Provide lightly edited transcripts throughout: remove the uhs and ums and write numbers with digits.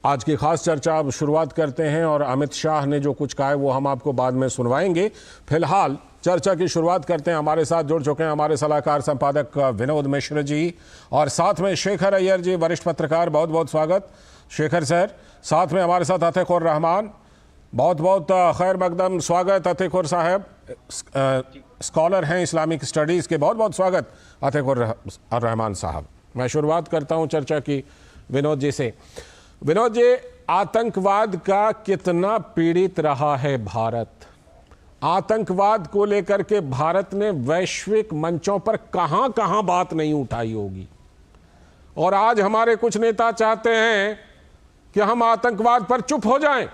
आज की खास चर्चा अब शुरुआत करते हैं और अमित शाह ने जो कुछ कहा है वो हम आपको बाद में सुनवाएंगे। फिलहाल चर्चा की शुरुआत करते हैं। हमारे साथ जुड़ चुके हैं हमारे सलाहकार संपादक विनोद मिश्र जी और साथ में शेखर अय्यर जी, वरिष्ठ पत्रकार। बहुत बहुत स्वागत शेखर सर। साथ में हमारे साथ अतिकुर रहमान, बहुत बहुत खैर मकदम स्वागत अतिकुर साहब, स्कॉलर हैं इस्लामिक स्टडीज़ के। बहुत बहुत स्वागत अतिकुर रहमान साहब। मैं शुरुआत करता हूं चर्चा की विनोद जी से। विनोद जी, आतंकवाद का कितना पीड़ित रहा है भारत? आतंकवाद को लेकर के भारत ने वैश्विक मंचों पर कहां कहां बात नहीं उठाई होगी, और आज हमारे कुछ नेता चाहते हैं कि हम आतंकवाद पर चुप हो जाएं,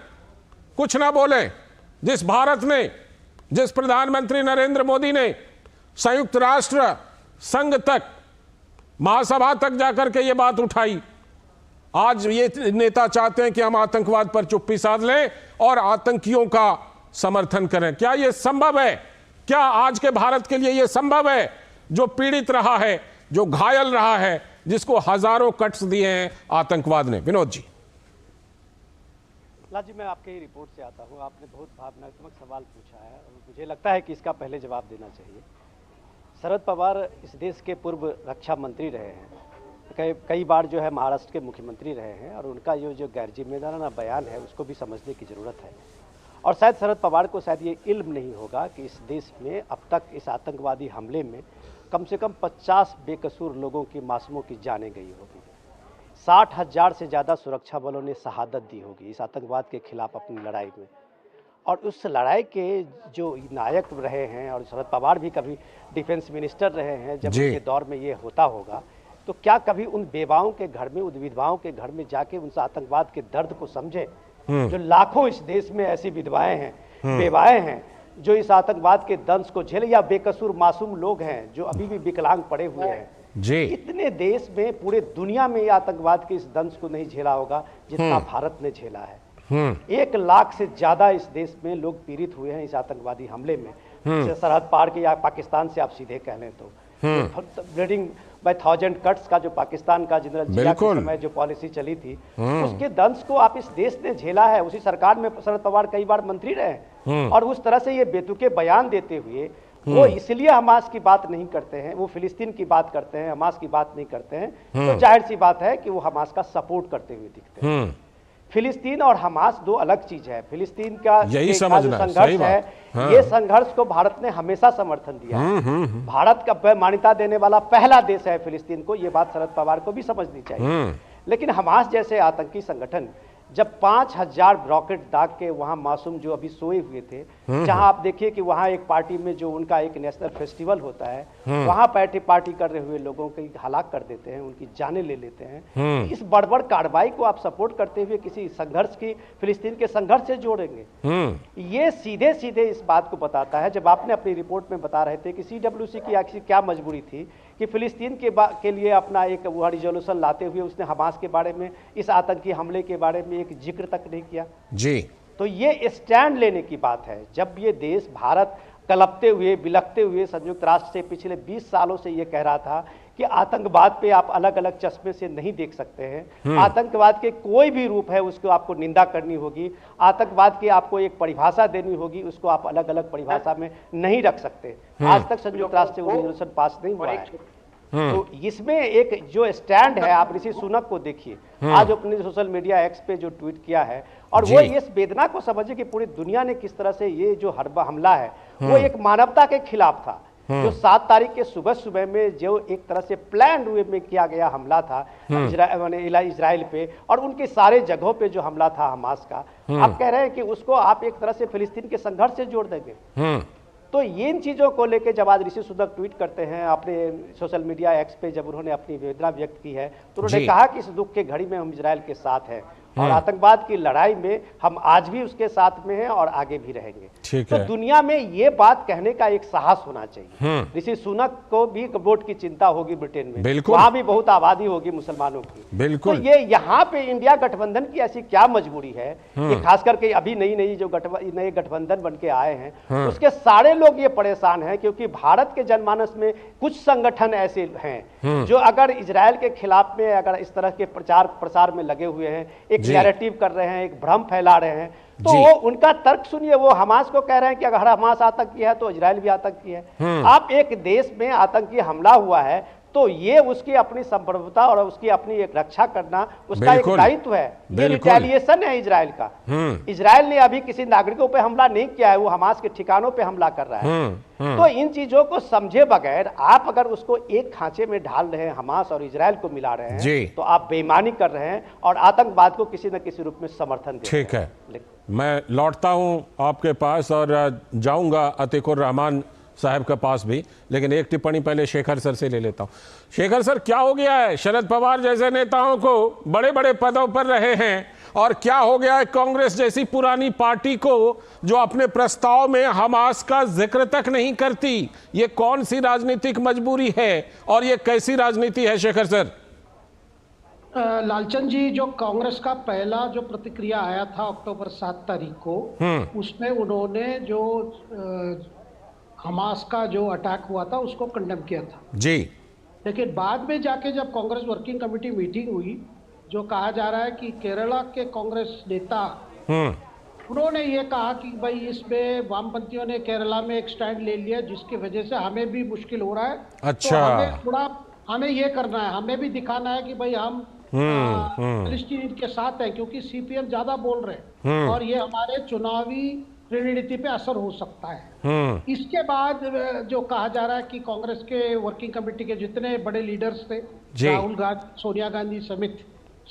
कुछ ना बोलें। जिस भारत ने, जिस प्रधानमंत्री नरेंद्र मोदी ने संयुक्त राष्ट्र संघ तक, महासभा तक जाकर के ये बात उठाई, आज ये नेता चाहते हैं कि हम आतंकवाद पर चुप्पी साध लें और आतंकियों का समर्थन करें। क्या ये संभव है? क्या आज के भारत के लिए ये संभव है, जो पीड़ित रहा है, जो घायल रहा है, जिसको हजारों कट्स दिए हैं आतंकवाद ने? विनोद जी। जी, मैं आपके रिपोर्ट से आता हूं। आपने बहुत भावनात्मक सवाल पूछा है और मुझे लगता है कि इसका पहले जवाब देना चाहिए। शरद पवार इस देश के पूर्व रक्षा मंत्री रहे हैं, कई बार जो है महाराष्ट्र के मुख्यमंत्री रहे हैं, और उनका ये जो गैर जिम्मेदाराना बयान है उसको भी समझने की ज़रूरत है। और शायद शरद पवार को शायद ये इल्म नहीं होगा कि इस देश में अब तक इस आतंकवादी हमले में कम से कम 50 बेकसूर लोगों की, मासूमों की जानें गई होगी। 60,000 से ज़्यादा सुरक्षा बलों ने शहादत दी होगी इस आतंकवाद के खिलाफ अपनी लड़ाई में। और उस लड़ाई के जो नायक रहे हैं, और शरद पवार भी कभी डिफेंस मिनिस्टर रहे हैं, जब उनके दौर में ये होता होगा, तो क्या कभी उन बेवाओं के घर में, उन विधवाओं के घर में जाके उनसे आतंकवाद के दर्द को समझे? जो लाखों इस देश में ऐसी विधवाएं हैं, बेवाएं हैं, जो इस आतंकवाद के दंश को झेले, या बेकसूर मासूम लोग हैं जो अभी भी विकलांग पड़े हुए हैं जी। इतने देश में, पूरे दुनिया में ये आतंकवाद के इस दंश को नहीं झेला होगा जितना भारत ने झेला है। 1 लाख से ज्यादा इस देश में लोग पीड़ित हुए हैं इस आतंकवादी हमले में। सरहद पार के, या पाकिस्तान से आप सीधे कह लें तो ब्लीडिंग बाय 1000 कट्स का जो पाकिस्तान का जनरल जिया के समय जो पॉलिसी चली थी, उसके दंश को आप इस देश ने झेला है। उसी सरकार में शरद पवार कई बार मंत्री रहे हैं, और उस तरह से ये बेतुके बयान देते हुए वो इसलिए हमास की बात नहीं करते हैं, वो फिलिस्तीन की बात करते हैं, हमास की बात नहीं करते हैं, तो जाहिर सी बात है कि वो हमास का सपोर्ट करते हुए दिखते हैं। फिलिस्तीन और हमास दो अलग चीज है। फिलिस्तीन का यही समझना संघर्ष है, ये संघर्ष को भारत ने हमेशा समर्थन दिया है। भारत का मान्यता देने वाला पहला देश है फिलिस्तीन को, ये बात शरद पवार को भी समझनी चाहिए। लेकिन हमास जैसे आतंकी संगठन जब 5000 रॉकेट दाग के वहां मासूम जो अभी सोए हुए थे, जहां आप देखिए कि वहां एक पार्टी में जो उनका एक नेशनल फेस्टिवल होता है, वहां पार्टी कर रहे हुए लोगों की हलाक कर देते हैं, उनकी जानें ले लेते हैं। इस बड़बड़ कार्रवाई को आप सपोर्ट करते हुए किसी संघर्ष की, फिलिस्तीन के संघर्ष से जोड़ेंगे? ये सीधे सीधे इस बात को बताता है, जब आपने अपनी रिपोर्ट में बता रहे थे कि CWC की आखिर क्या मजबूरी थी कि फिलिस्तीन के लिए अपना एक वो रिजोल्यूशन लाते हुए उसने हमास के बारे में, इस आतंकी हमले के बारे में एक जिक्र तक नहीं किया जी। तो ये स्टैंड लेने की बात है। जब ये देश, भारत, कलपते हुए, बिलखते हुए संयुक्त राष्ट्र से पिछले 20 सालों से ये कह रहा था कि आतंकवाद पे आप अलग अलग चश्मे से नहीं देख सकते हैं, आतंकवाद के कोई भी रूप है उसको आपको निंदा करनी होगी, आतंकवाद की आपको एक परिभाषा देनी होगी, उसको आप अलग अलग परिभाषा में नहीं रख सकते। आज तक संयुक्त राष्ट्र से वो रेजोल्यूशन पास नहीं हुआ है। तो इसमें एक जो स्टैंड है, आप ऋषि सुनक को देखिए, आज अपने सोशल मीडिया एक्स पे जो ट्वीट किया है, और वो इस वेदना को समझे कि पूरी दुनिया ने किस तरह से ये जो हमला है वो एक मानवता के खिलाफ था। जो 7 तारीख के सुबह सुबह में जो एक तरह से प्लान वे में किया गया हमला था इजराइल पे, और उनके सारे जगहों पे जो हमला था हमास का, आप कह रहे हैं कि उसको आप एक तरह से फिलिस्तीन के संघर्ष से जोड़ देंगे। तो ये इन चीजों को लेकर जब आज ऋषि सुनक ट्वीट करते हैं अपने सोशल मीडिया एक्स पे, जब उन्होंने अपनी वेदना व्यक्त की है, तो उन्होंने कहा कि इस दुख के घड़ी में हम इजराइल के साथ हैं, और आतंकवाद की लड़ाई में हम आज भी उसके साथ में हैं और आगे भी रहेंगे। तो दुनिया में ये बात कहने का एक साहस होना चाहिए। ऋषि सुनक को भी वोट की चिंता होगी ब्रिटेन में, वहां भी बहुत आबादी होगी मुसलमानों की। बिल्कुल। तो ये यहाँ पे इंडिया गठबंधन की ऐसी क्या मजबूरी है कि खास करके अभी नई जो नए गठबंधन बन के आए हैं, उसके सारे लोग ये परेशान हैं, क्योंकि भारत के जनमानस में कुछ संगठन ऐसे हैं जो अगर इजराइल के खिलाफ में अगर इस तरह के प्रचार प्रसार में लगे हुए हैं, एक नैरेटिव कर रहे हैं, एक भ्रम फैला रहे हैं। तो जी। वो उनका तर्क सुनिए, वो हमास को कह रहे हैं कि अगर हमास आतंकी है तो इजराइल भी आतंकी है। आप एक देश में आतंकी हमला हुआ है तो ये उसकी अपनी संप्रभुता और उसकी अपनी एक रक्षा करना उसका एक बिल्कुल। दायित्व है। ये बिल्कुल। रिटेलिएशन है इजराइल का। इजराइल ने अभी किसी नागरिकों पे हमला नहीं किया है, वो हमास के ठिकानों पे हमला कर रहा है। तो इन चीजों को समझे बगैर आप अगर उसको एक खांचे में ढाल रहे हैं, हमास और इजराइल को मिला रहे जी। हैं, तो आप बेईमानी कर रहे हैं और आतंकवाद को किसी न किसी रूप में समर्थन दे रहे हैं। ठीक है, मैं लौटता हूं आपके पास और जाऊंगा अतीकुर रहमान साहब के पास भी, लेकिन एक टिप्पणी पहले शेखर सर से ले लेता हूं। शेखर सर, क्या हो गया है? शरद पवार जैसे नेताओं को बड़े बड़े पदों पर रहे हैं, और क्या हो गया है कांग्रेस जैसी पुरानी पार्टी को जो अपने प्रस्ताव में हमास का जिक्र तक नहीं करती? ये कौन सी राजनीतिक मजबूरी है और ये कैसी राजनीति है शेखर सर? लालचंद जी, जो कांग्रेस का पहला जो प्रतिक्रिया आया था अक्टूबर 7 तारीख को, उसमें उन्होंने जो हमास का जो अटैक हुआ था उसको कंडेम किया था जी। लेकिन बाद में जाके जब कांग्रेस वर्किंग कमेटी मीटिंग हुई, जो कहा जा रहा है कि केरला के कांग्रेस नेता उन्होंने ये कहा कि भाई इसमें वामपंथियों ने केरला में एक स्टैंड ले लिया जिसकी वजह से हमें भी मुश्किल हो रहा है। अच्छा। तो हमें ये करना है, हमें भी दिखाना है कि भाई हम फिलिस्तीन के साथ हैं, क्योंकि सीपीएम ज्यादा बोल रहे हैं और ये हमारे चुनावी रणनीति पे असर हो सकता है। इसके बाद जो कहा जा रहा है कि कांग्रेस के वर्किंग कमेटी के जितने बड़े लीडर्स थे, राहुल गांधी, सोनिया गांधी समेत,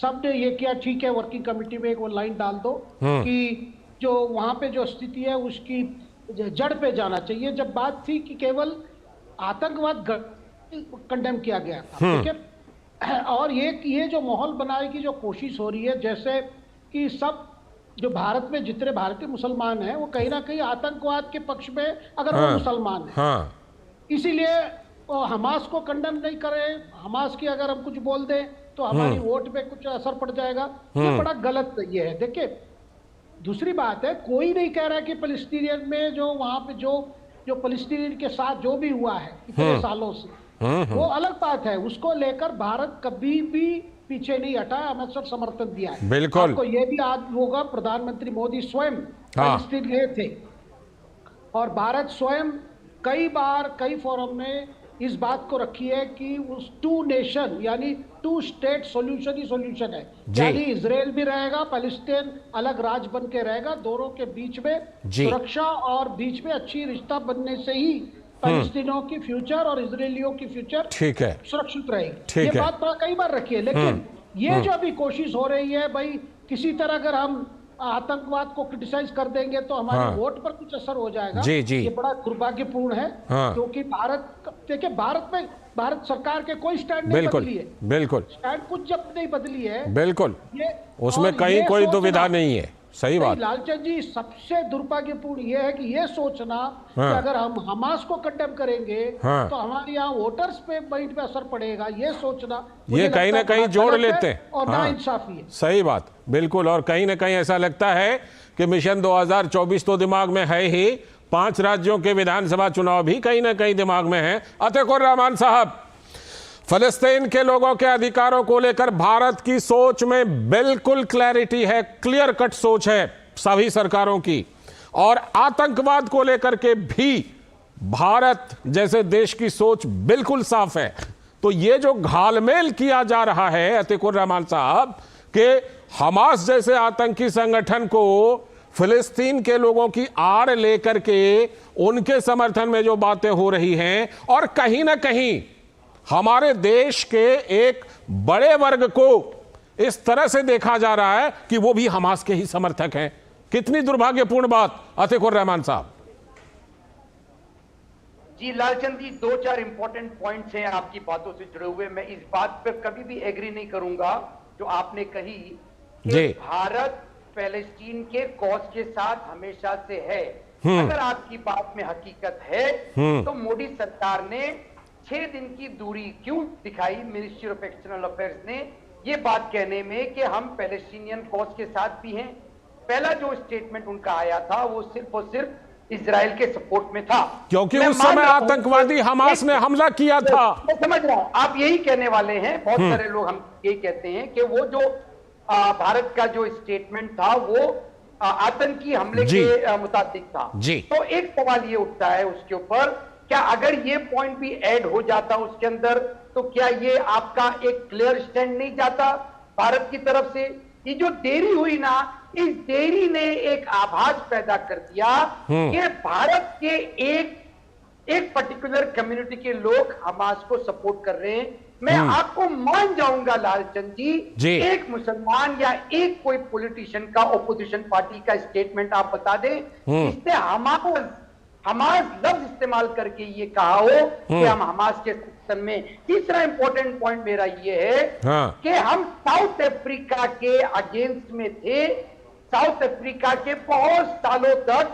सब ने ये किया, ठीक है वर्किंग कमेटी में एक वो लाइन डाल दो कि जो वहां पे जो स्थिति है उसकी जड़ पे जाना चाहिए। जब बात थी कि केवल आतंकवाद कंडेम किया गया था, ठीक है, और ये जो माहौल बनाने की जो कोशिश हो रही है, जैसे कि सब जो भारत में जितने भारतीय मुसलमान हैं वो कहीं ना कहीं आतंकवाद के पक्ष में अगर वो मुसलमान हैं, इसीलिए हमास को कंडेम नहीं करें, हमास की अगर हम कुछ बोल दें तो हमारी वोट पे कुछ असर पड़ जाएगा, ये बड़ा गलत ये है। देखिए, दूसरी बात है, कोई नहीं कह रहा है कि फिलिस्तीनियन में जो वहां पे जो फिलिस्तीनियन के साथ जो भी हुआ है इतने सालों से, वो अलग बात है, उसको लेकर भारत कभी भी पीछे नहीं हटा, हमेशा समर्थन दिया है। बिल्कुल। आपको ये भी याद होगा प्रधानमंत्री मोदी स्वयं फिलिस्तीन गए थे और भारत स्वयं कई बार कई फोरम में इस बात को रखी है कि उस 2 नेशन यानी 2 स्टेट सॉल्यूशन ही सॉल्यूशन है, यानी इजराइल भी रहेगा, पैलेस्टाइन अलग राज्य बन के रहेगा, दोनों के बीच में सुरक्षा और बीच में अच्छी रिश्ता बनने से ही पैलेस्टीनियों की फ्यूचर और इजरायलियों की फ्यूचर ठीक है सुरक्षित रहेगी। ये बात कई बार रखी है, लेकिन ये जो अभी कोशिश हो रही है भाई किसी तरह अगर हम आतंकवाद को क्रिटिसाइज कर देंगे तो हमारी वोट पर कुछ असर हो जाएगा, ये बड़ा दुर्भाग्यपूर्ण है। क्योंकि देखिए भारत सरकार के कोई स्टैंड नहीं बदली है, बिल्कुल स्टैंड कुछ जब नहीं बदली है, बिल्कुल उसमें कहीं कोई दुविधा नहीं है। सही बात। लालचंद जी, सबसे दुर्भाग्यपूर्ण यह है कि ये सोचना कि अगर हम हमास को कंडेम करेंगे तो हमारे यहाँ वोटर्स पे पॉइंट पे असर पड़ेगा, ये सोचना ये कहीं ना कहीं जोड़ लेते हैं और नाइंसाफी है। सही बात, बिल्कुल। और कहीं ना कहीं ऐसा लगता है कि मिशन 2024 तो दिमाग में है ही, 5 राज्यों के विधानसभा चुनाव भी कहीं ना कहीं दिमाग में है। अतीकुर रहमान साहब, फलस्तीन के लोगों के अधिकारों को लेकर भारत की सोच में बिल्कुल क्लैरिटी है, क्लियर कट सोच है सभी सरकारों की, और आतंकवाद को लेकर के भी भारत जैसे देश की सोच बिल्कुल साफ है। तो ये जो घालमेल किया जा रहा है अतीकुर रहमान साहब कि हमास जैसे आतंकी संगठन को फिलिस्तीन के लोगों की आड़ लेकर के उनके समर्थन में जो बातें हो रही हैं, और कहीं ना कहीं हमारे देश के एक बड़े वर्ग को इस तरह से देखा जा रहा है कि वो भी हमास के ही समर्थक हैं, कितनी दुर्भाग्यपूर्ण बात अतीकुर रहमान साहब। जी लालचंद जी, 2-4 इंपॉर्टेंट पॉइंट्स हैं आपकी बातों से जुड़े हुए। मैं इस बात पर कभी भी एग्री नहीं करूंगा जो आपने कही कि भारत पैलेस्टीन के कॉज के साथ हमेशा से है। अगर आपकी बात में हकीकत है तो मोदी सरकार ने 6 दिन की दूरी क्यों दिखाई मिनिस्ट्री ऑफ एक्सटर्नल अफेयर्स ने ये बात कहने में कि हम पैलेस्टीनियन कॉज के साथ भी हैं। पहला जो स्टेटमेंट उनका आया था वो सिर्फ और सिर्फ इजराइल के सपोर्ट में था, क्योंकि उस समय आतंकवादी हमास ने हमला किया था। मैं समझ रहा हूं आप यही कहने वाले हैं, बहुत सारे लोग हम यही कहते हैं कि वो जो भारत का जो स्टेटमेंट था वो आतंकी हमले जी। के मुताबिक था जी। तो एक सवाल ये उठता है उसके ऊपर, क्या अगर ये पॉइंट भी ऐड हो जाता उसके अंदर तो क्या ये आपका एक क्लियर स्टैंड नहीं जाता भारत की तरफ से? ये जो देरी हुई ना, इस देरी ने एक आभास पैदा कर दिया कि भारत के एक पर्टिकुलर कम्युनिटी के लोग हमास को सपोर्ट कर रहे हैं। मैं आपको मान जाऊंगा लालचंद जी, एक मुसलमान या एक कोई पॉलिटिशियन का ओपोजिशन पार्टी का स्टेटमेंट आप बता दें इससे हमास लफ्ज इस्तेमाल करके ये कहा हो कि हम हमास के सिस्टम में। तीसरा इंपॉर्टेंट पॉइंट मेरा ये है कि हम साउथ अफ्रीका के अगेंस्ट में थे। साउथ अफ्रीका के बहुत सालों तक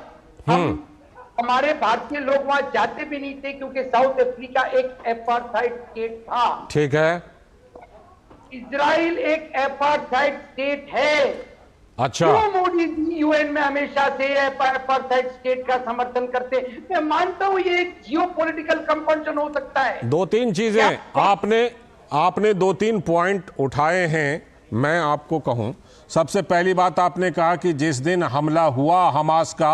हमारे भारतीय लोग वहां जाते भी नहीं थे क्योंकि साउथ अफ्रीका एक एपार्थाइड स्टेट था। ठीक है। इजराइल एक एपार्थाइड स्टेट है। अच्छा, क्यों मोदी जी यूएन में हमेशा से एपार्थाइड स्टेट का समर्थन करते? मैं मानता हूं ये एक जियोपॉलिटिकल कंपल्शन हो सकता है। दो तीन चीजें आपने दो तीन पॉइंट उठाए हैं। मैं आपको कहूं, सबसे पहली बात आपने कहा कि जिस दिन हमला हुआ हमास का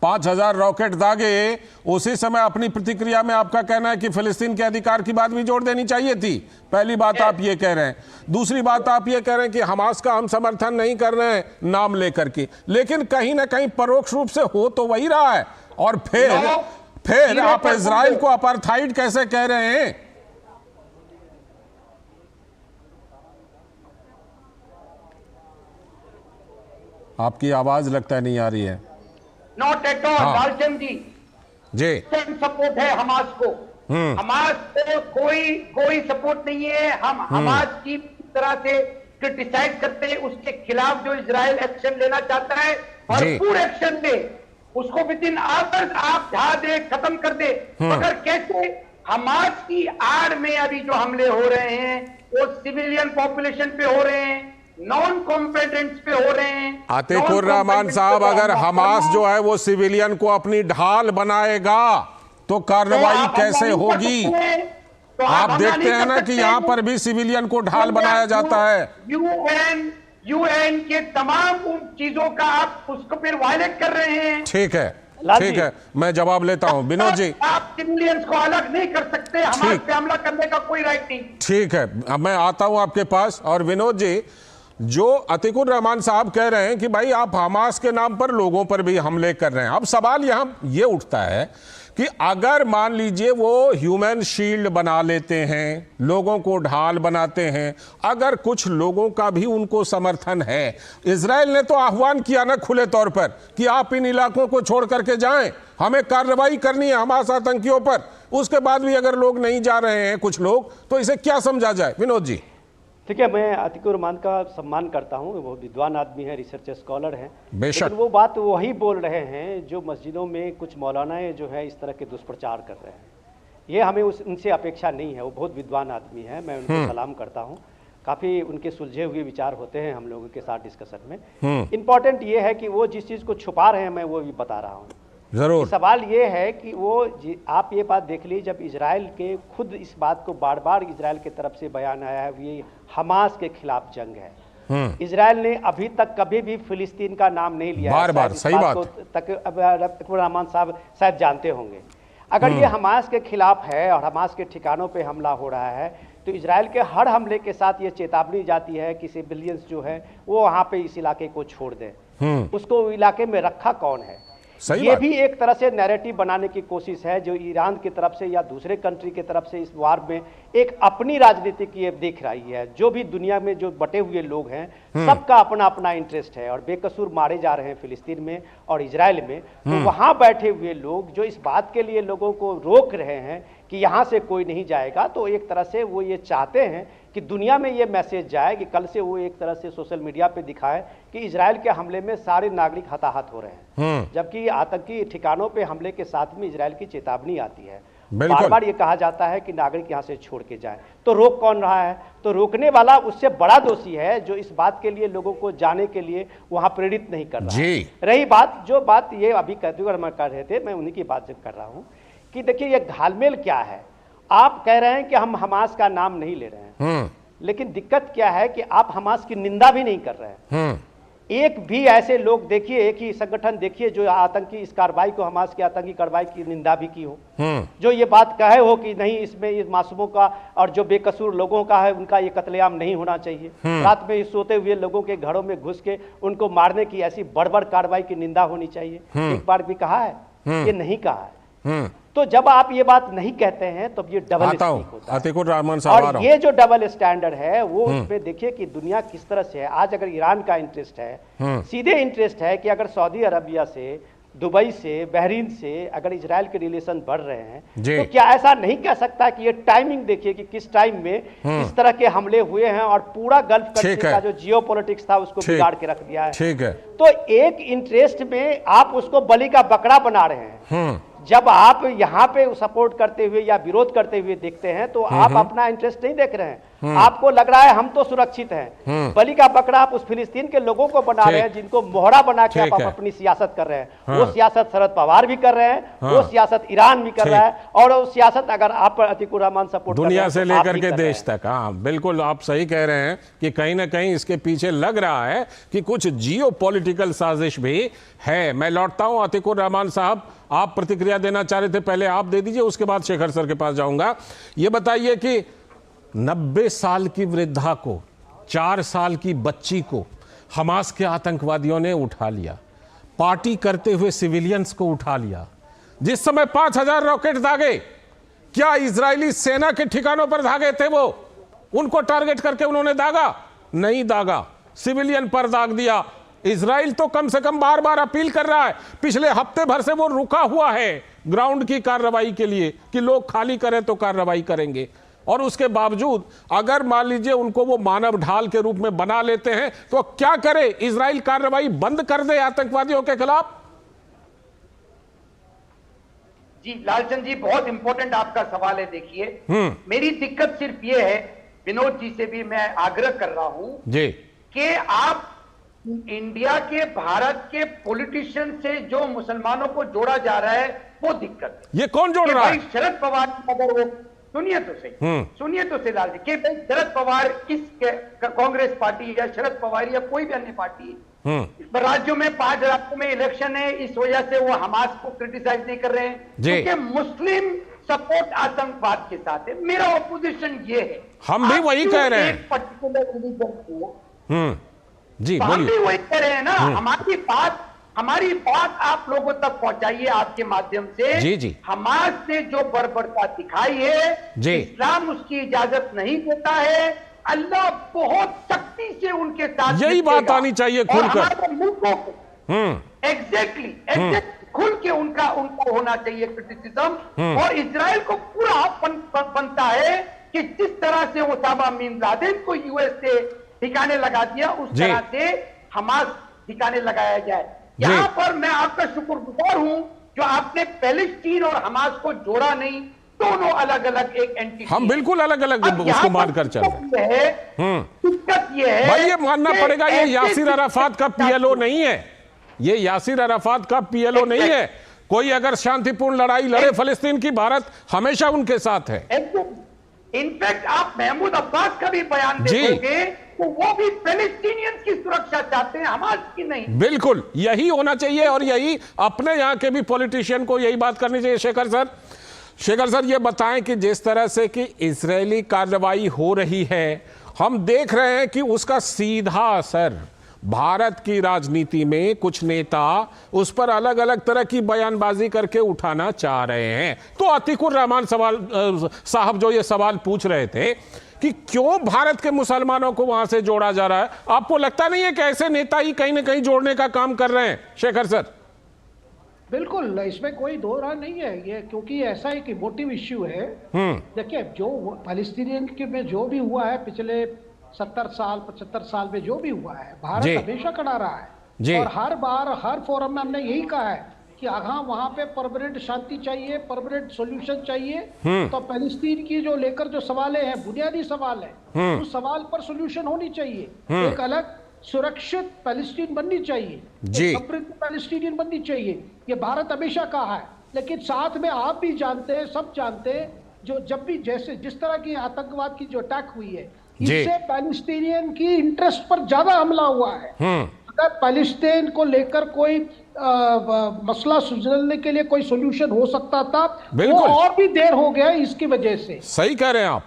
5000 रॉकेट दागे, उसी समय अपनी प्रतिक्रिया में आपका कहना है कि फिलिस्तीन के अधिकार की बात भी जोड़ देनी चाहिए थी। पहली बात आप ये कह रहे हैं। दूसरी बात आप ये कह रहे हैं कि हमास का हम समर्थन नहीं कर रहे हैं नाम लेकर के, लेकिन कहीं ना कहीं परोक्ष रूप से हो तो वही रहा है। और फिर आप इजराइल को अपार्थाइड कैसे कह रहे हैं? आपकी आवाज लगता है नहीं आ रही है। Not at all Lalchand ji support है हमास को। हमास को कोई सपोर्ट नहीं है। हम हमास की तरह से क्रिटिसाइज करते हैं। उसके खिलाफ जो इजराइल एक्शन लेना चाहता है भरपूर एक्शन ले, उसको विद इन आवर्स आप ढा दे, खत्म कर दे। मगर कैसे? हमास की आड़ में अभी जो हमले हो रहे हैं वो सिविलियन पॉपुलेशन पे हो रहे हैं, नॉन कॉम्पिटेंट्स पे हो रहे हैं। अतीकुर रहमान साहब, अगर हमास जो है वो सिविलियन को अपनी ढाल बनाएगा तो कार्रवाई कैसे होगी? तो आप देखते हैं ना कि यहाँ पर भी सिविलियन को ढाल बनाया जाता है। यूएन के तमाम चीजों का आप उसको फिर वायलेट कर रहे हैं। ठीक है, ठीक है, मैं जवाब लेता हूं। विनोद जी, आप सिविलियंस को अलग नहीं कर सकते, हमारे पे हमला करने का कोई राइट नहीं। ठीक है, अब मैं आता हूं आपके पास। और विनोद जी, जो अतीकुर रहमान साहब कह रहे हैं कि भाई आप हमास के नाम पर लोगों पर भी हमले कर रहे हैं, अब सवाल यहां ये उठता है कि अगर मान लीजिए वो ह्यूमन शील्ड बना लेते हैं, लोगों को ढाल बनाते हैं, अगर कुछ लोगों का भी उनको समर्थन है, इजराइल ने तो आह्वान किया ना खुले तौर पर कि आप इन इलाकों को छोड़ करके जाएं, हमें कार्रवाई करनी है हमास आतंकियों पर। उसके बाद भी अगर लोग नहीं जा रहे हैं कुछ लोग, तो इसे क्या समझा जाए? विनोद जी। ठीक है, मैं अतीकुर रहमान का सम्मान करता हूँ, वो विद्वान आदमी है, रिसर्च स्कॉलर हैं, बेशक। लेकिन वो बात वही बोल रहे हैं जो मस्जिदों में कुछ मौलानाएं जो है इस तरह के दुष्प्रचार कर रहे हैं। ये हमें उनसे अपेक्षा नहीं है। वो बहुत विद्वान आदमी है, मैं उनको सलाम करता हूँ। काफ़ी उनके सुलझे हुए विचार होते हैं हम लोगों के साथ डिस्कशन में। इम्पॉर्टेंट ये है कि वो जिस चीज़ को छुपा रहे हैं मैं वो भी बता रहा हूँ। जरूर। सवाल ये है कि वो आप ये बात देख लीजिए, जब इजराइल के खुद इस बात को बार बार इजराइल की तरफ से बयान आया है, ये हमास के खिलाफ जंग है। इजराइल ने अभी तक कभी भी फिलिस्तीन का नाम नहीं लिया। बार बार सही बात तक अतीकुर रहमान साहब शायद जानते होंगे। अगर ये हमास के खिलाफ है और हमास के ठिकानों पे हमला हो रहा है, तो इजराइल के हर हमले के साथ ये चेतावनी जाती है कि सिविलियंस जो है वो वहाँ पे इस इलाके को छोड़ दें। उसको इलाके में रखा कौन है? ये भी एक तरह से नैरेटिव बनाने की कोशिश है जो ईरान की तरफ से या दूसरे कंट्री की तरफ से इस वार में एक अपनी राजनीति की दिख रही है। जो भी दुनिया में जो बटे हुए लोग हैं, सबका अपना अपना इंटरेस्ट है और बेकसूर मारे जा रहे हैं फिलिस्तीन में और इजराइल में। तो वहां बैठे हुए लोग जो इस बात के लिए लोगों को रोक रहे हैं कि यहां से कोई नहीं जाएगा, तो एक तरह से वो ये चाहते हैं कि दुनिया में ये मैसेज जाए कि कल से वो एक तरह से सोशल मीडिया पे दिखाए कि इजराइल के हमले में सारे नागरिक हताहत हो रहे हैं, जबकि आतंकी ठिकानों पे हमले के साथ में इजराइल की चेतावनी आती है। बार बार ये कहा जाता है कि नागरिक यहाँ से छोड़ के जाएं, तो रोक कौन रहा है? तो रोकने वाला उससे बड़ा दोषी है जो इस बात के लिए लोगों को जाने के लिए वहां प्रेरित नहीं कर रहा है। रही बात जो बात ये अभी कर रहे थे, मैं उन्हीं की बात कर रहा हूँ कि देखिए ये घालमेल क्या है। आप कह रहे हैं कि हम हमास का नाम नहीं ले रहे हैं, लेकिन दिक्कत क्या है कि आप हमास की निंदा भी नहीं कर रहे हैं। एक भी ऐसे लोग देखिए, एक ही संगठन देखिए जो आतंकी इस कार्रवाई को, हमास की आतंकी कार्रवाई की निंदा भी की हो, जो ये बात कहे हो कि नहीं इसमें इस मासूमों का और जो बेकसूर लोगों का है उनका ये कत्लेआम नहीं होना चाहिए, रात में सोते हुए लोगों के घरों में घुस के उनको मारने की ऐसी बड़ कार्रवाई की निंदा होनी चाहिए, एक बार भी कहा है? ये नहीं कहा है। तो जब आप ये बात नहीं कहते हैं तब ये डबल स्टैंडर्ड होता है। और ये जो डबल स्टैंडर्ड है वो उसमें देखिए कि दुनिया किस तरह से है। आज अगर ईरान का इंटरेस्ट है, सीधे इंटरेस्ट है कि अगर सऊदी अरबिया से, दुबई से, बहरीन से अगर इजराइल के रिलेशन बढ़ रहे हैं तो क्या ऐसा नहीं कह सकता कि ये टाइमिंग देखिए कि किस टाइम में इस तरह के हमले हुए हैं और पूरा गल्फ कंट्री का जो जियोपॉलिटिक्स था उसको बिगाड़ के रख दिया है। ठीक है। तो एक इंटरेस्ट में आप उसको बलि का बकरा बना रहे हैं। जब आप यहाँ पे सपोर्ट करते हुए या विरोध करते हुए देखते हैं तो आप अपना इंटरेस्ट नहीं देख रहे हैं। आपको लग रहा है हम तो सुरक्षित हैं। बलि का बकरा आप उस फिलिस्तीन के लोगों को बना रहे हैं जिनको मोहरा बना के आप अपनी सियासत कर रहे हैं। वो सियासत शरद पवार भी कर रहे हैं, वो सियासत ईरान भी कर रहा है, और वो सियासत अगर आप अतीकुर रहमान सपोर्ट दुनिया से लेकर के देश तक। हाँ बिल्कुल, आप सही कह रहे हैं कि कहीं ना कहीं इसके पीछे लग रहा है कि कुछ जियो पॉलिटिकल साजिश भी है। मैं लौटता हूं अतीकुर रहमान साहब, आप प्रतिक्रिया देना चाह रहे थे, पहले आप दे दीजिए, उसके बाद शेखर सर के पास जाऊंगा। ये बताइए कि 90 साल की वृद्धा को, 4 साल की बच्ची को हमास के आतंकवादियों ने उठा लिया, पार्टी करते हुए सिविलियंस को उठा लिया। जिस समय 5000 रॉकेट दागे, क्या इजरायली सेना के ठिकानों पर दागे थे? वो उनको टारगेट करके उन्होंने दागा? नहीं दागा, सिविलियन पर दाग दिया। इजराइल तो कम से कम बार बार अपील कर रहा है, पिछले हफ्ते भर से वो रुका हुआ है ग्राउंड की कार्रवाई के लिए कि लोग खाली करें तो कार्रवाई करेंगे, और उसके बावजूद अगर मान लीजिए उनको वो मानव ढाल के रूप में बना लेते हैं तो क्या करे? इजराइल कार्रवाई बंद कर दे आतंकवादियों के खिलाफ? जी लालचंद जी, बहुत इंपॉर्टेंट आपका सवाल है। देखिए मेरी दिक्कत सिर्फ ये है, विनोद जी से भी मैं आग्रह कर रहा हूं जी कि आप इंडिया के, भारत के पॉलिटिशियन से जो मुसलमानों को जोड़ा जा रहा है वो दिक्कत है। ये कौन जोड़ रहा है? शरद पवार, अगर वो सुनिए तो सही लाल जी, कि भाई शरद पवार इस कांग्रेस पार्टी या शरद पवार या कोई भी अन्य पार्टी राज्यों में 5 राज्यों में इलेक्शन है, इस वजह से वो हमास को क्रिटिसाइज नहीं कर रहे हैं क्योंकि मुस्लिम सपोर्ट आतंकवाद के साथ है। मेरा ऑपोजिशन ये है, हम भी वही कह रहे हैं, पर्टिकुलर रिलीजन को जी बोलिए, वही कह रहे हैं ना। हमारी बात आप लोगों तक पहुंचाइए आपके माध्यम से। जी हमास ने जो बर्बरता दिखाई है, इस्लाम उसकी इजाजत नहीं देता है। अल्लाह बहुत सख्ती से उनके साथ, यही बात आनी चाहिए खुलकर मुल्कों को। एग्जैक्टली खुल के उनका होना चाहिए क्रिटिसिज्म। और इजराइल को पूरा बनता है कि जिस तरह से ओसामा बिन लादेन को यूएस से ठिकाने लगा दिया, उस तरह से हमास ठिकाने लगाया जाए। यहां पर मैं आपका शुक्रगुजार हूं जो आपने पैलेस्टीन और हमास को जोड़ा नहीं, दोनों अलग अलग एक एंटिटी। हम बिल्कुल अलग अलग उसको मानकर चल रहे हैं। दिक्कत ये है भाई, ये मानना पड़ेगा, ये यासिर अराफात का पीएलओ नहीं है, ये यासिर अराफात का पीएलओ नहीं है। कोई अगर शांतिपूर्ण लड़ाई लड़े फलस्तीन की, भारत हमेशा उनके साथ है। इनफैक्ट आप महमूद अब्बास का भी बयान देखोगे तो वो भी पैलेस्टीनियंस की सुरक्षा चाहते हैं, हमास की नहीं। बिल्कुल यही होना चाहिए, और यही अपने यहां के भी पॉलिटिशियन को यही बात करनी चाहिए। शेखर सर ये बताएं कि जिस तरह से कि इजरायली कार्रवाई हो रही है, हम देख रहे हैं कि उसका सीधा असर भारत की राजनीति में कुछ नेता उस पर अलग अलग तरह की बयानबाजी करके उठाना चाह रहे हैं। तो अतीकुर रहमान साहब जो ये सवाल पूछ रहे थे कि क्यों भारत के मुसलमानों को वहां से जोड़ा जा रहा है, आपको लगता नहीं है कि ऐसे नेता ही कहीं ना कहीं जोड़ने का काम कर रहे हैं? शेखर सर बिल्कुल, इसमें कोई दो राय नहीं है ये, क्योंकि ऐसा एक इमोटिव इश्यू है। देखिए, जो पैलेस्टीनियन के में जो भी हुआ है पिछले 70 साल 75 साल में जो भी हुआ है, भारत हमेशा खड़ा रहा है। और हर बार हर फोरम में हमने यही कहा है कि हाँ वहां पे परमानेंट शांति चाहिए, परमानेंट सॉल्यूशन चाहिए। तो पैलेस्टीन की जो लेकर जो सवाल है, बुनियादी सवाल है, उस सवाल पर सॉल्यूशन होनी चाहिए। एक अलग सुरक्षित पैलेस्टीन बननी चाहिए, समृद्ध पैलेस्टीनियन बननी चाहिए, ये भारत हमेशा कहा है। लेकिन साथ में आप भी जानते हैं, सब जानते हैं, जो जब भी जैसे जिस तरह की आतंकवाद की जो अटैक हुई है, जी। इससे पैलेस्टीनियन की इंटरेस्ट पर ज्यादा हमला हुआ है। अगर पैलेस्टीन को लेकर कोई मसला सुलझाने के लिए कोई सोल्यूशन हो सकता था, वो बिल्कुल। और भी देर हो गया इसकी वजह से। सही कह रहे हैं आप,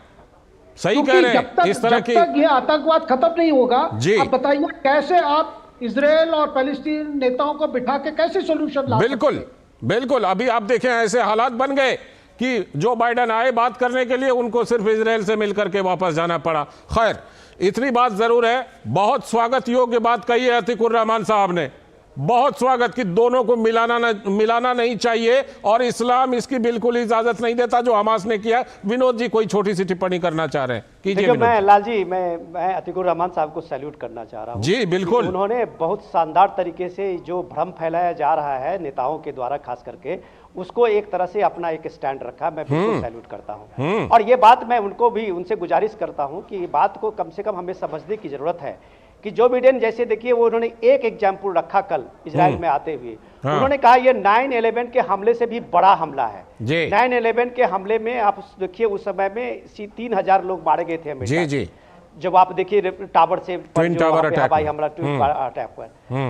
सही क्योंकि कह रहे जब हैं। तक इस तरह जब की तक ये आतंकवाद खत्म नहीं होगा, जी। आप बताइए कैसे आप इजराइल और पैलेस्टीन नेताओं को बिठा के कैसे सोल्यूशन ला बिल्कुल सकते? बिल्कुल। अभी आप देखें ऐसे हालात बन गए कि जो बाइडेन आए बात करने के लिए, उनको सिर्फ इजराइल से मिलकर के वापस जाना पड़ा। खैर, इतनी बात जरूर है, बहुत स्वागत योग्य बात कही है अतीकुर रहमान साहब ने, बहुत स्वागत कि दोनों को मिलाना नहीं चाहिए और इस्लाम इसकी बिल्कुल इजाजत नहीं देता जो हमास ने किया। विनोद जी कोई छोटी सी टिप्पणी करना चाह रहे हैं, कीजिए देखिए, विनोद। मैं लाल जी, मैं अतीकुर रहमान साहब को सैल्यूट करना चाह रहा हूँ। जी, बिल्कुल। उन्होंने बहुत शानदार तरीके से जो भ्रम फैलाया जा रहा है नेताओं के द्वारा, खास करके उसको एक तरह से अपना एक स्टैंड रखा। मैं बिल्कुल सैल्यूट करता हूँ। और ये बात मैं उनसे गुजारिश करता हूँ कि ये बात को कम से कम हमें समझने की जरूरत है कि जो बिडेन जैसे, देखिए, वो उन्होंने एक एग्जाम्पल रखा कल इजराइल में आते हुए। उन्होंने कहा ये 9/11 के हमले से भी बड़ा हमला है। 9/11 के हमले में आप देखिए, उस समय में 3000 लोग मारे गए थे अमेरिका। जी जी। जब आप देखिए टावर से ट्विन टावर अटैक, हवाई हमला, ट्विन अटैक हुआ।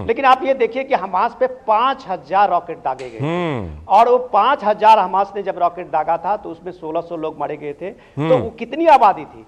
लेकिन आप ये देखिए कि हमास पे 5000 रॉकेट दागे गए और वो 5000 हमास ने जब रॉकेट दागा था तो उसमें 1600 लोग मारे गए थे। तो वो कितनी आबादी थी?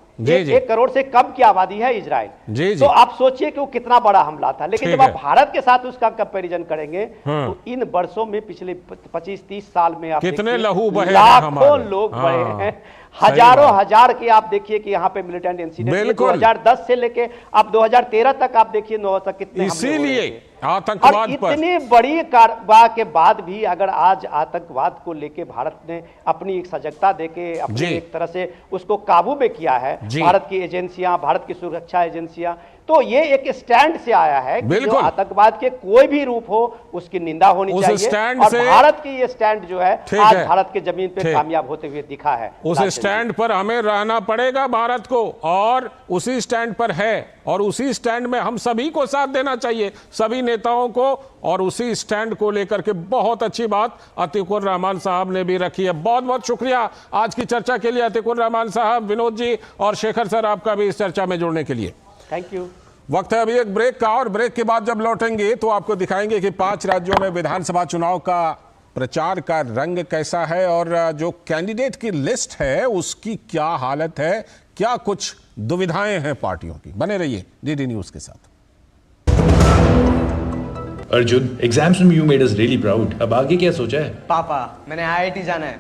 1 करोड़ से कम की आबादी है इजराइल। तो आप सोचिए कि वो कितना बड़ा हमला था। लेकिन जब आप भारत के साथ उसका कंपैरिजन करेंगे तो इन वर्षों में, पिछले 25-30 साल में आप कितने लहू बहे, लाखों लोग बहे हैं, हजारों हजार के। आप देखिए कि यहाँ पे मिलिटेंट इंसिडेंट 2010 से लेके अब 2013 तक आप देखिए 9 तक कितने इसीलिए आतंकवाद पर इतनी बड़ी कार्रवाई के बाद भी अगर आज आतंकवाद को लेके भारत ने अपनी एक सजगता देके अपनी एक तरह से उसको काबू में किया है, भारत की एजेंसियां, भारत की सुरक्षा एजेंसियां, तो ये एक स्टैंड से आया है कि जो आतंकवाद के कोई भी रूप हो उसकी निंदा होनी चाहिए। और भारत की ये स्टैंड जो है आज भारत के जमीन पे कामयाब होते हुए दिखा है। उस स्टैंड पर हमें रहना पड़ेगा भारत को, और उसी स्टैंड पर है, और उसी स्टैंड में हम सभी को साथ देना चाहिए, सभी नेताओं को। और उसी स्टैंड को लेकर के बहुत अच्छी बात अतीकुर रहमान साहब ने भी रखी है। बहुत बहुत शुक्रिया आज की चर्चा के लिए अतीकुर रहमान साहब, विनोद जी और शेखर सर, आपका भी इस चर्चा में जुड़ने के लिए थैंक यू। वक्त है अभी एक ब्रेक का, और ब्रेक के बाद जब लौटेंगे तो आपको दिखाएंगे कि 5 राज्यों में विधानसभा चुनाव का प्रचार का रंग कैसा है और जो कैंडिडेट की लिस्ट है उसकी क्या हालत है, क्या कुछ दुविधाएं हैं पार्टियों की। बने रहिए डीडी न्यूज के साथ। अर्जुन, एग्जाम्स में you made us really proud. अब आगे क्या सोचा है? पापा, मैंने IIT जाना है।